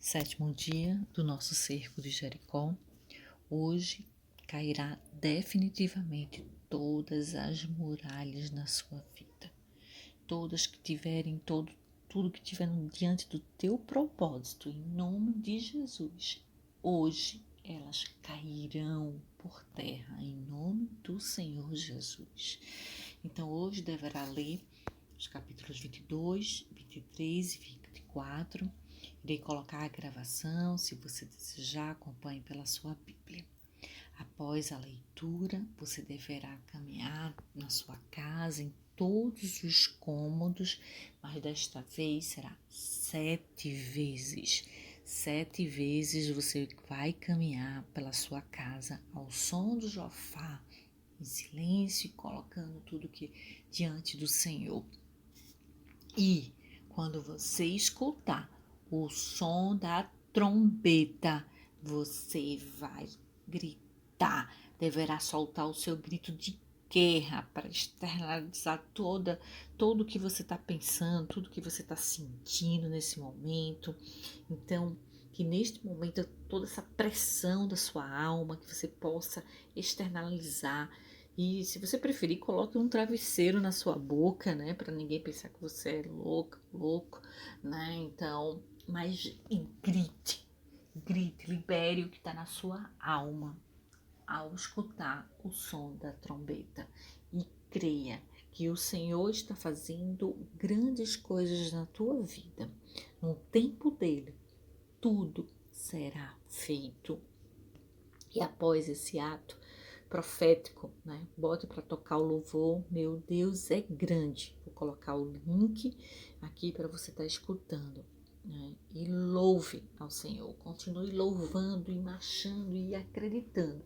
Sétimo dia do nosso cerco de Jericó. Hoje cairá definitivamente todas as muralhas na sua vida. Todas que tiverem, tudo que tiverem diante do teu propósito, em nome de Jesus. Hoje elas cairão por terra, em nome do Senhor Jesus. Então hoje deverá ler os capítulos 22, 23 e 24. Irei colocar a gravação, se você desejar, acompanhe pela sua Bíblia. Após a leitura, você deverá caminhar na sua casa, em todos os cômodos, mas desta vez será 7 vezes. 7 vezes você vai caminhar pela sua casa ao som do jofar, em silêncio, colocando tudo que diante do Senhor. E quando você escutar o som da trombeta, você vai gritar, deverá soltar o seu grito de guerra para externalizar tudo o que você está pensando, tudo que você está sentindo nesse momento. Então, que neste momento toda essa pressão da sua alma, que você possa externalizar. E se você preferir, coloque um travesseiro na sua boca, né? Para ninguém pensar que você é louco, né? Então, mas grite, libere o que está na sua alma ao escutar o som da trombeta. E creia que o Senhor está fazendo grandes coisas na tua vida. No tempo dele, tudo será feito. E após esse ato profético, né? Bote para tocar o louvor, Meu Deus é Grande. Vou colocar o link aqui para você estar escutando, né? E louve ao Senhor. Continue louvando e marchando e acreditando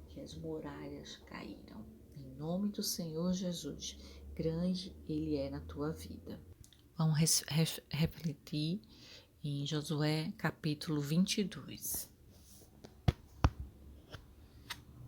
que as muralhas caíram. Em nome do Senhor Jesus, grande Ele é na tua vida. Vamos refletir em Josué capítulo 22.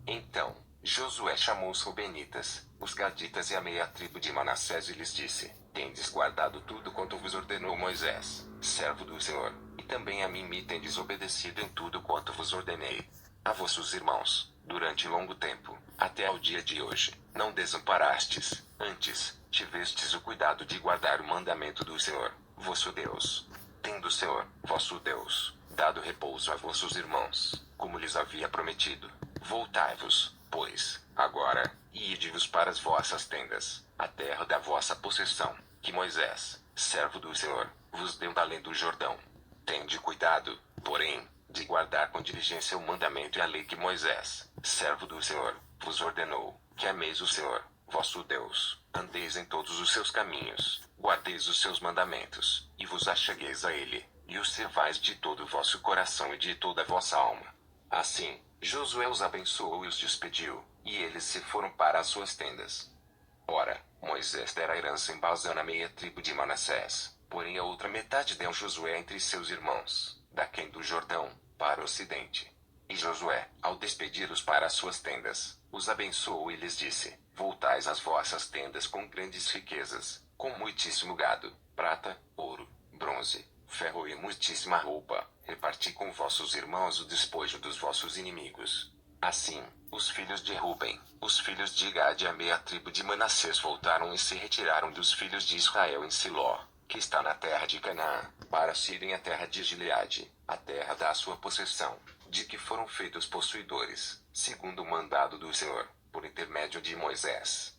Então Josué chamou os Rubenitas, os Gaditas e a meia tribo de Manassés e lhes disse: Tendes guardado tudo quanto vos ordenou Moisés, servo do Senhor, e também a mim me tendes obedecido em tudo quanto vos ordenei. A vossos irmãos, durante longo tempo, até ao dia de hoje, não desamparastes, antes, tivestes o cuidado de guardar o mandamento do Senhor, vosso Deus. Tendo o Senhor, vosso Deus, dado repouso a vossos irmãos, como lhes havia prometido, voltai-vos, pois, agora, e ide-vos para as vossas tendas, a terra da vossa possessão, que Moisés, servo do Senhor, vos deu da além do Jordão. Tende cuidado, porém, de guardar com diligência o mandamento e a lei que Moisés, servo do Senhor, vos ordenou, que ameis o Senhor, vosso Deus, andeis em todos os seus caminhos, guardeis os seus mandamentos, e vos achegueis a ele, e os servais de todo o vosso coração e de toda a vossa alma. Assim, Josué os abençoou e os despediu, e eles se foram para as suas tendas. Ora, Moisés dera herança em Bazã na meia tribo de Manassés, porém a outra metade deu Josué entre seus irmãos, daquém do Jordão, para o ocidente. E Josué, ao despedi-los para as suas tendas, os abençoou e lhes disse: Voltais às vossas tendas com grandes riquezas, com muitíssimo gado, prata, ouro, bronze, ferro e muitíssima roupa. Reparti com vossos irmãos o despojo dos vossos inimigos. Assim, os filhos de Ruben, os filhos de Gad e a meia tribo de Manassés voltaram e se retiraram dos filhos de Israel em Siló, que está na terra de Canaã, para se irem à terra de Gileade, a terra da sua possessão, de que foram feitos possuidores, segundo o mandado do Senhor, por intermédio de Moisés.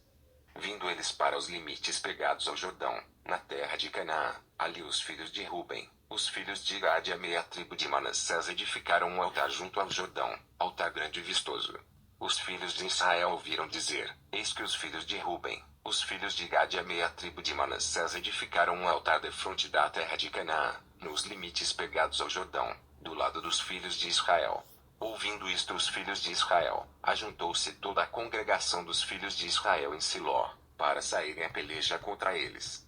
Vindo eles para os limites pegados ao Jordão, na terra de Canaã, ali os filhos de Ruben, os filhos de Gad e a meia tribo de Manassés edificaram um altar junto ao Jordão, altar grande e vistoso. Os filhos de Israel ouviram dizer: Eis que os filhos de Ruben, os filhos de Gad e a meia tribo de Manassés edificaram um altar defronte da terra de Canaã, nos limites pegados ao Jordão, do lado dos filhos de Israel. Ouvindo isto os filhos de Israel, ajuntou-se toda a congregação dos filhos de Israel em Siló, para saírem a peleja contra eles.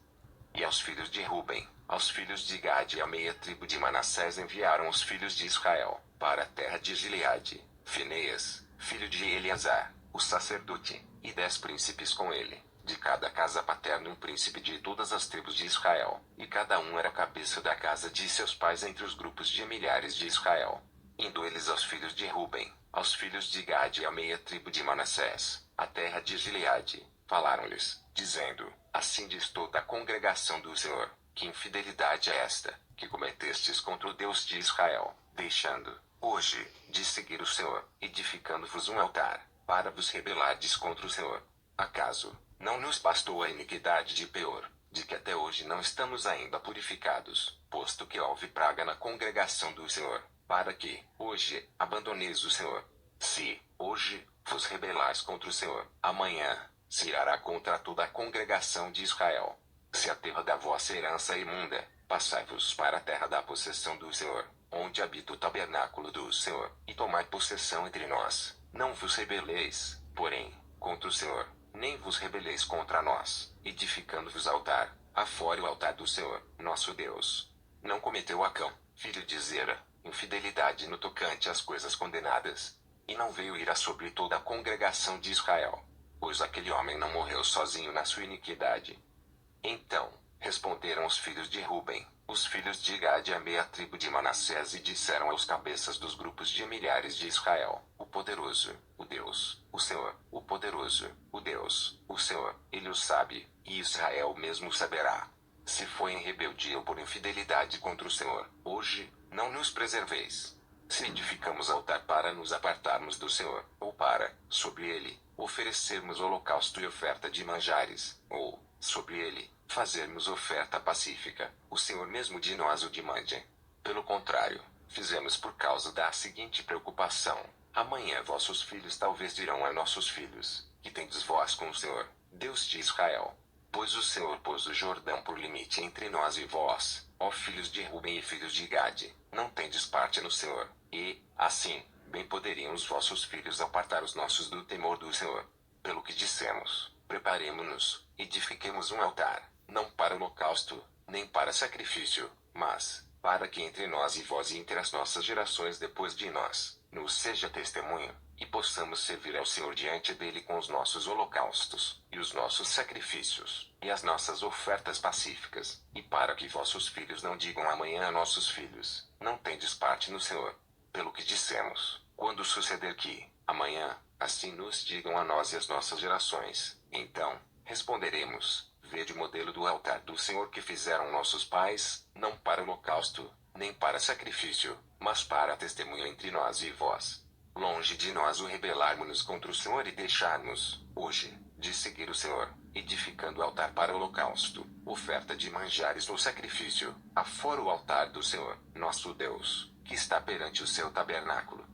E aos filhos de Ruben, aos filhos de Gad e à meia tribo de Manassés enviaram os filhos de Israel, para a terra de Gileade, Fineias, filho de Eleazar, o sacerdote, e 10 príncipes com ele. de cada casa paterna um príncipe de todas as tribos de Israel, e cada um era a cabeça da casa de seus pais entre os grupos de milhares de Israel. Indo eles aos filhos de Ruben, aos filhos de Gade e à meia tribo de Manassés, a terra de Gileade, falaram-lhes, dizendo: Assim diz toda a congregação do Senhor, que infidelidade é esta, que cometestes contra o Deus de Israel, deixando, hoje, de seguir o Senhor, edificando-vos um altar, para vos rebelardes contra o Senhor. Acaso não nos bastou a iniquidade de Peor, de que até hoje não estamos ainda purificados, posto que houve praga na congregação do Senhor, para que, hoje, abandoneis o Senhor? Se, hoje, vos rebelais contra o Senhor, amanhã, se irá contra toda a congregação de Israel. Se a terra da vossa herança é imunda, passai-vos para a terra da possessão do Senhor, onde habita o tabernáculo do Senhor, e tomai possessão entre nós. Não vos rebeleis, porém, contra o Senhor, nem vos rebeleis contra nós, edificando-vos altar, afora o altar do Senhor, nosso Deus. Não cometeu Acã, filho de Zera, infidelidade no tocante às coisas condenadas, e não veio ira sobre toda a congregação de Israel, pois aquele homem não morreu sozinho na sua iniquidade. Então, responderam os filhos de Ruben, os filhos de Gade e a meia tribo de Manassés e disseram aos cabeças dos grupos de milhares de Israel: O poderoso, o Deus, o Senhor, o poderoso, o Deus, o Senhor, ele o sabe, e Israel mesmo saberá. Se foi em rebeldia ou por infidelidade contra o Senhor, hoje, não nos preserveis. Se edificamos altar para nos apartarmos do Senhor, ou para, sobre ele, oferecermos holocausto e oferta de manjares, ou, sobre ele, fazermos oferta pacífica, o Senhor mesmo de nós o demande. Pelo contrário, fizemos por causa da seguinte preocupação: amanhã vossos filhos talvez dirão a nossos filhos: que tendes vós com o Senhor, Deus de Israel? Pois o Senhor pôs o Jordão por limite entre nós e vós, ó filhos de Ruben e filhos de Gade, não tendes parte no Senhor, e, assim, bem poderiam os vossos filhos apartar os nossos do temor do Senhor. Pelo que dissemos: preparemo-nos, edifiquemos um altar, não para holocausto, nem para sacrifício, mas, para que entre nós e vós e entre as nossas gerações depois de nós, nos seja testemunho, e possamos servir ao Senhor diante dele com os nossos holocaustos, e os nossos sacrifícios, e as nossas ofertas pacíficas, e para que vossos filhos não digam amanhã a nossos filhos: não tendes parte no Senhor. Pelo que dissemos: quando suceder que, amanhã, assim nos digam a nós e as nossas gerações, então, responderemos: vede o modelo do altar do Senhor que fizeram nossos pais, não para holocausto, nem para sacrifício, mas para testemunho entre nós e vós. Longe de nós o rebelarmos-nos contra o Senhor e deixarmos, hoje, de seguir o Senhor, edificando altar para holocausto, oferta de manjares ou sacrifício, afora o altar do Senhor, nosso Deus, que está perante o seu tabernáculo.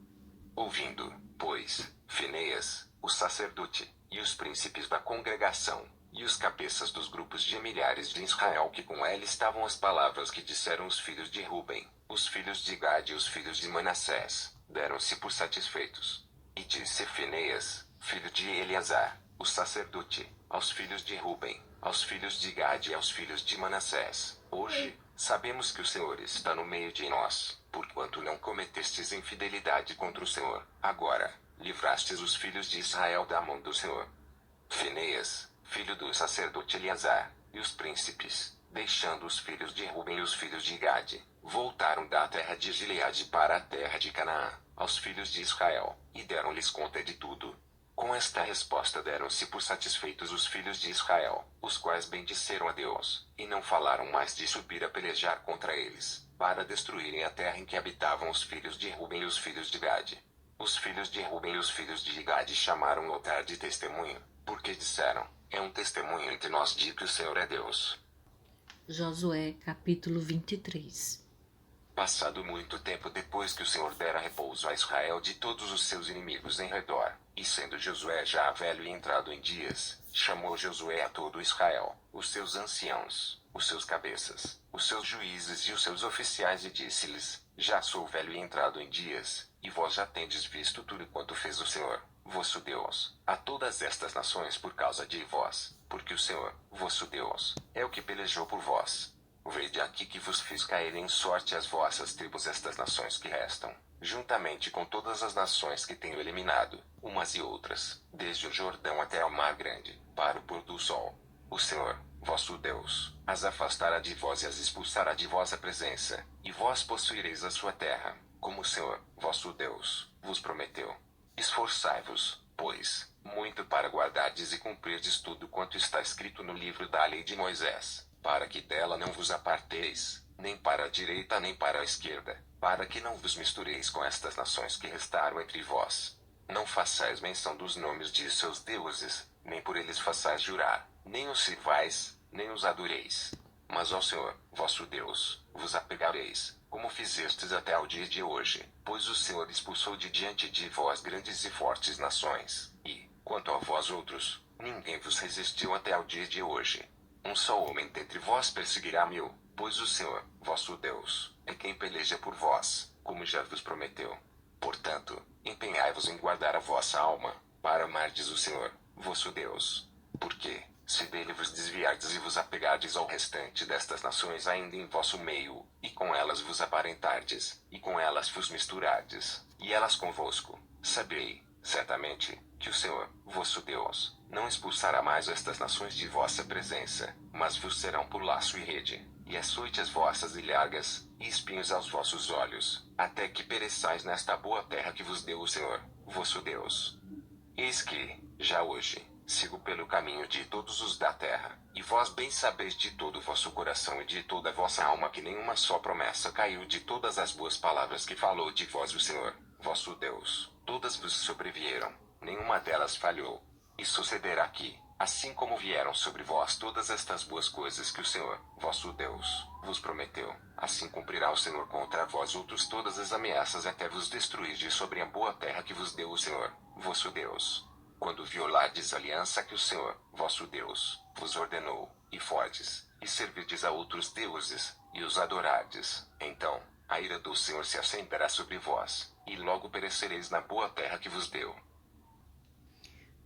Ouvindo, pois, Finéias, o sacerdote, e os príncipes da congregação, e os cabeças dos grupos de milhares de Israel que com ele estavam as palavras que disseram os filhos de Ruben, os filhos de Gade e os filhos de Manassés, deram-se por satisfeitos. E disse Finéias, filho de Eleazar, o sacerdote, aos filhos de Ruben, aos filhos de Gade e aos filhos de Manassés: hoje, sabemos que o Senhor está no meio de nós, porquanto não cometestes infidelidade contra o Senhor. Agora, livrastes os filhos de Israel da mão do Senhor. Finéias, filho do sacerdote Eleazar, e os príncipes, deixando os filhos de Ruben e os filhos de Gade, voltaram da terra de Gileade para a terra de Canaã, aos filhos de Israel, e deram-lhes conta de tudo. Com esta resposta deram-se por satisfeitos os filhos de Israel, os quais bendisseram a Deus, e não falaram mais de subir a pelejar contra eles, para destruírem a terra em que habitavam os filhos de Ruben e os filhos de Gade. Os filhos de Ruben e os filhos de Gade chamaram o altar de testemunho, porque disseram: é um testemunho entre nós de que o Senhor é Deus. Josué capítulo 23. Passado muito tempo depois que o Senhor dera repouso a Israel de todos os seus inimigos em redor, e sendo Josué já velho e entrado em dias, chamou Josué a todo Israel, os seus anciãos, os seus cabeças, os seus juízes e os seus oficiais, e disse-lhes: já sou velho e entrado em dias, e vós já tendes visto tudo quanto fez o Senhor, vosso Deus, a todas estas nações por causa de vós, porque o Senhor, vosso Deus, é o que pelejou por vós. Vede aqui que vos fiz cair em sorte as vossas tribos, estas nações que restam, juntamente com todas as nações que tenho eliminado, umas e outras, desde o Jordão até ao Mar Grande, para o pôr do sol. O Senhor, vosso Deus, as afastará de vós e as expulsará de vossa presença, e vós possuireis a sua terra, como o Senhor, vosso Deus, vos prometeu. Esforçai-vos, pois, muito para guardardes e cumprirdes tudo quanto está escrito no livro da lei de Moisés, para que dela não vos aparteis, nem para a direita nem para a esquerda, para que não vos mistureis com estas nações que restaram entre vós. Não façais menção dos nomes de seus deuses, nem por eles façais jurar, nem os sirvais, nem os adoreis. Mas ao Senhor, vosso Deus, vos apegareis, como fizestes até ao dia de hoje, pois o Senhor expulsou de diante de vós grandes e fortes nações, e, quanto a vós outros, ninguém vos resistiu até ao dia de hoje. Um só homem dentre vós perseguirá 1000, pois o Senhor, vosso Deus, é quem peleja por vós, como já vos prometeu. Portanto, empenhai-vos em guardar a vossa alma, para amardes o Senhor, vosso Deus. Porque, se dele vos desviardes e vos apegardes ao restante destas nações ainda em vosso meio, e com elas vos aparentardes, e com elas vos misturardes, e elas convosco, sabei, certamente, que o Senhor, vosso Deus, não expulsará mais estas nações de vossa presença, mas vos serão por laço e rede, e açoites vossas ilhargas, e espinhos aos vossos olhos, até que pereçais nesta boa terra que vos deu o Senhor, vosso Deus. Eis que, já hoje, sigo pelo caminho de todos os da terra, e vós bem sabeis de todo o vosso coração e de toda a vossa alma que nenhuma só promessa caiu de todas as boas palavras que falou de vós o Senhor, vosso Deus, todas vos sobrevieram, nenhuma delas falhou. E sucederá que, assim como vieram sobre vós todas estas boas coisas que o Senhor, vosso Deus, vos prometeu, assim cumprirá o Senhor contra vós outros todas as ameaças até vos destruir de sobre a boa terra que vos deu o Senhor, vosso Deus. Quando violardes a aliança que o Senhor, vosso Deus, vos ordenou, e fordes, e servirdes a outros deuses, e os adorardes, então, a ira do Senhor se acenderá sobre vós, e logo perecereis na boa terra que vos deu.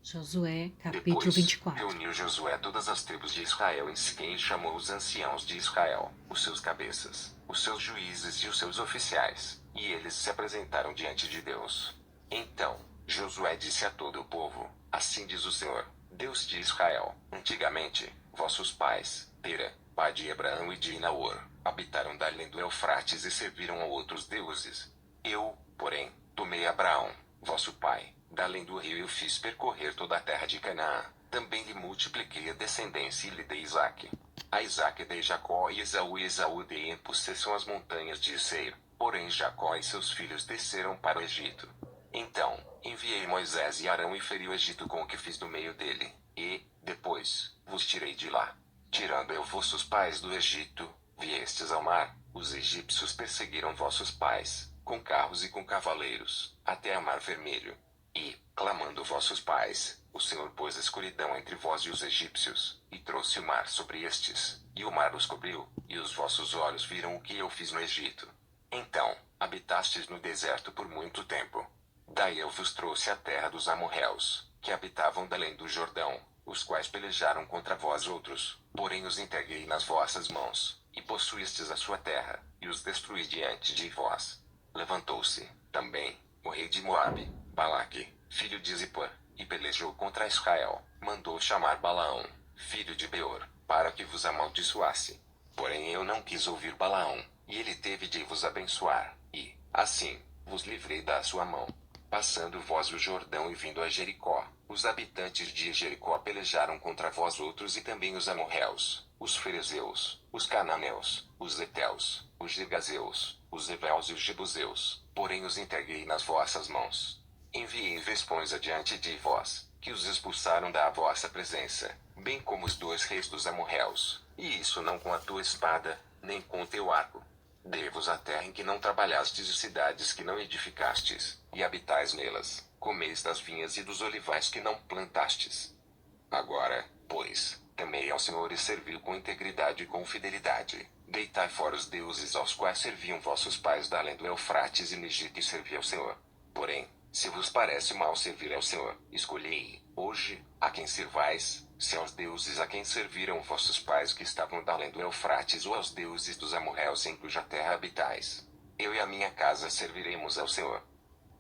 Josué, capítulo Depois, 24. reuniu Josué todas as tribos de Israel em Siquém e chamou os anciãos de Israel, os seus cabeças, os seus juízes e os seus oficiais, e eles se apresentaram diante de Deus. Então, Josué disse a todo o povo: Assim diz o Senhor, Deus de Israel: Antigamente, vossos pais, Tera, pai de Abraão e de Naor, habitaram da além do Eufrates e serviram a outros deuses. Eu, porém, tomei Abraão, vosso pai, da além do rio e o fiz percorrer toda a terra de Canaã. Também lhe multipliquei a descendência e lhe dei Isaque. A Isaque dei Jacó e Esaú dei em possessão as montanhas de Seir. Porém Jacó e seus filhos desceram para o Egito. Então, enviei Moisés e Arão e feri o Egito com o que fiz no meio dele, e, depois, vos tirei de lá. Tirando eu vossos pais do Egito, viestes ao mar, os egípcios perseguiram vossos pais, com carros e com cavaleiros, até ao mar vermelho. E, clamando vossos pais, o Senhor pôs escuridão entre vós e os egípcios, e trouxe o mar sobre estes, e o mar os cobriu, e os vossos olhos viram o que eu fiz no Egito. Então, habitastes no deserto por muito tempo. Daí eu vos trouxe a terra dos amorreus, que habitavam da além do Jordão, os quais pelejaram contra vós outros, porém os entreguei nas vossas mãos, e possuístes a sua terra, e os destruí diante de vós. Levantou-se, também, o rei de Moabe, Balaque, filho de Zippor, e pelejou contra Israel. Mandou chamar Balaão, filho de Beor, para que vos amaldiçoasse. Porém eu não quis ouvir Balaão, e ele teve de vos abençoar, e, assim, vos livrei da sua mão. Passando vós o Jordão e vindo a Jericó, os habitantes de Jericó pelejaram contra vós outros e também os amorreus, os ferezeus, os cananeus, os heteus, os girgazeus, os heveus e os jebuseus, porém os entreguei nas vossas mãos. Enviei vespões adiante de vós, que os expulsaram da vossa presença, bem como os 2 reis dos amorreus, e isso não com a tua espada, nem com o teu arco. Dei-vos a terra em que não trabalhastes e cidades que não edificastes, e habitais nelas, comeis das vinhas e dos olivais que não plantastes. Agora, pois, temei ao Senhor e servi-o com integridade e com fidelidade. Deitai fora os deuses aos quais serviam vossos pais da além do Eufrates e no Egito e servi ao Senhor. Porém, se vos parece mal servir ao Senhor, escolhei, hoje, a quem servais, se aos deuses a quem serviram vossos pais que estavam da além do Eufrates ou aos deuses dos amorreus em cuja terra habitais. Eu e a minha casa serviremos ao Senhor.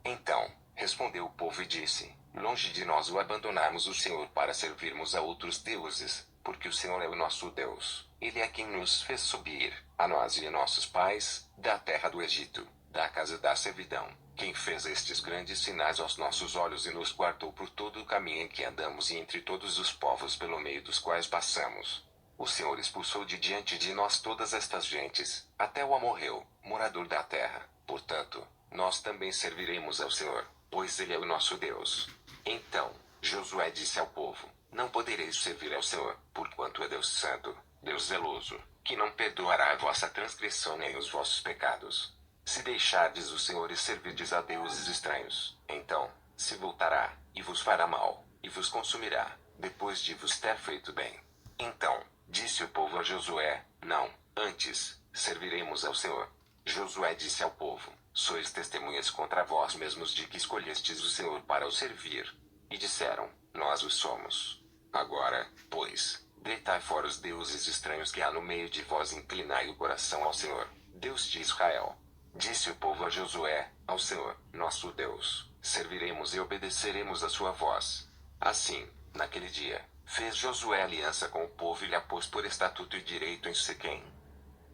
Então, respondeu o povo e disse: longe de nós o abandonarmos o Senhor para servirmos a outros deuses, porque o Senhor é o nosso Deus. Ele é quem nos fez subir, a nós e a nossos pais, da terra do Egito, da casa da servidão, quem fez estes grandes sinais aos nossos olhos e nos guardou por todo o caminho em que andamos e entre todos os povos pelo meio dos quais passamos. O Senhor expulsou de diante de nós todas estas gentes, até o amorreu, morador da terra. Portanto, nós também serviremos ao Senhor, pois Ele é o nosso Deus. Então, Josué disse ao povo: Não podereis servir ao Senhor, porquanto é Deus santo, Deus zeloso, que não perdoará a vossa transgressão nem os vossos pecados. Se deixardes o Senhor e servirdes a deuses estranhos, então se voltará, e vos fará mal, e vos consumirá, depois de vos ter feito bem. Então, disse o povo a Josué: Não, antes, serviremos ao Senhor. Josué disse ao povo: Sois testemunhas contra vós mesmos de que escolhestes o Senhor para o servir. E disseram: Nós o somos. Agora, pois, deitai fora os deuses estranhos que há no meio de vós e inclinai o coração ao Senhor, Deus de Israel. Disse o povo a Josué: Ao Senhor, nosso Deus, serviremos e obedeceremos a sua voz. Assim, naquele dia, fez Josué aliança com o povo e lhe pôs por estatuto e direito em Siquém.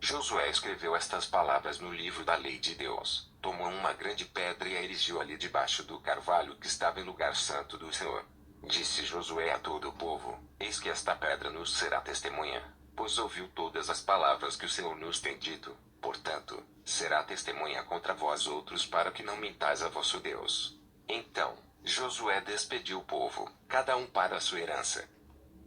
Josué escreveu estas palavras no livro da lei de Deus, tomou uma grande pedra e a erigiu ali debaixo do carvalho que estava em lugar santo do Senhor. Disse Josué a todo o povo: Eis que esta pedra nos será testemunha, pois ouviu todas as palavras que o Senhor nos tem dito. Portanto, será testemunha contra vós outros para que não mintais a vosso Deus. Então, Josué despediu o povo, cada um para a sua herança.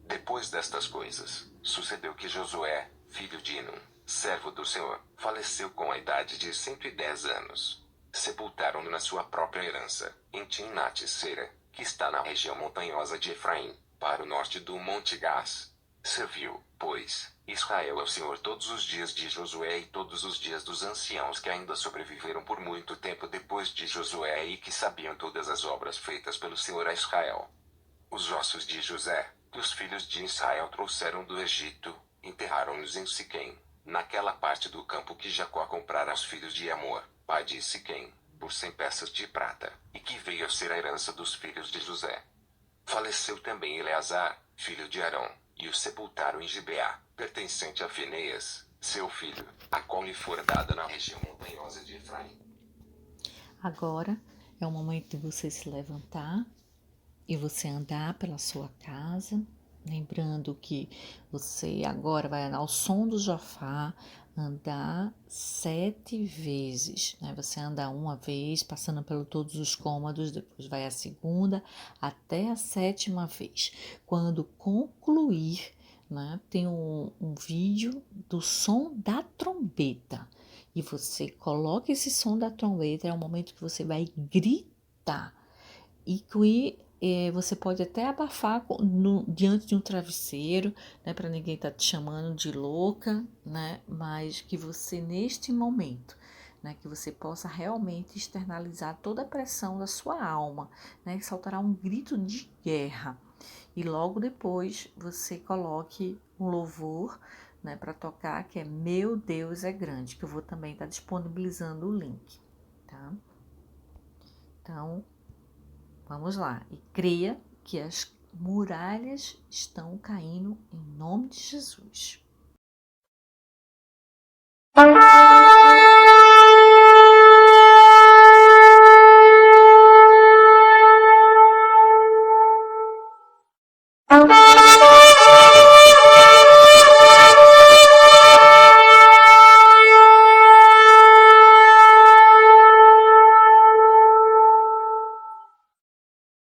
Depois destas coisas, sucedeu que Josué, filho de Num, servo do Senhor, faleceu com a idade de 110 anos. Sepultaram-no na sua própria herança, em Timnat-Sera, que está na região montanhosa de Efraim, para o norte do Monte Gás. Serviu, pois, Israel ao Senhor todos os dias de Josué e todos os dias dos anciãos que ainda sobreviveram por muito tempo depois de Josué e que sabiam todas as obras feitas pelo Senhor a Israel. Os ossos de José, que os filhos de Israel trouxeram do Egito, enterraram-nos em Siquém, naquela parte do campo que Jacó comprara aos filhos de Amor, pai de Siquém, por 100 peças de prata, e que veio a ser a herança dos filhos de José. Faleceu também Eleazar, filho de Arão, e o sepultaram em Gibeá, pertencente a Finéias, seu filho, a qual lhe fora dada na região montanhosa de Efraim. Agora é o momento de você se levantar e você andar pela sua casa, lembrando que você agora vai ao som do jofar, andar 7 vezes, né? Você anda uma vez, passando por todos os cômodos, depois vai a segunda, até a 7ª vez. Quando concluir, né, tem um vídeo do som da trombeta, e você coloca esse som da trombeta, é o momento que você vai gritar, e que você pode até abafar diante de um travesseiro, né, para ninguém estar te chamando de louca, né, mas que você neste momento, né, que você possa realmente externalizar toda a pressão da sua alma, né, que soltará um grito de guerra, e logo depois você coloque um louvor, né, para tocar, que é Meu Deus é Grande, que eu vou também estar disponibilizando o link, tá? Então, vamos lá, e creia que as muralhas estão caindo em nome de Jesus.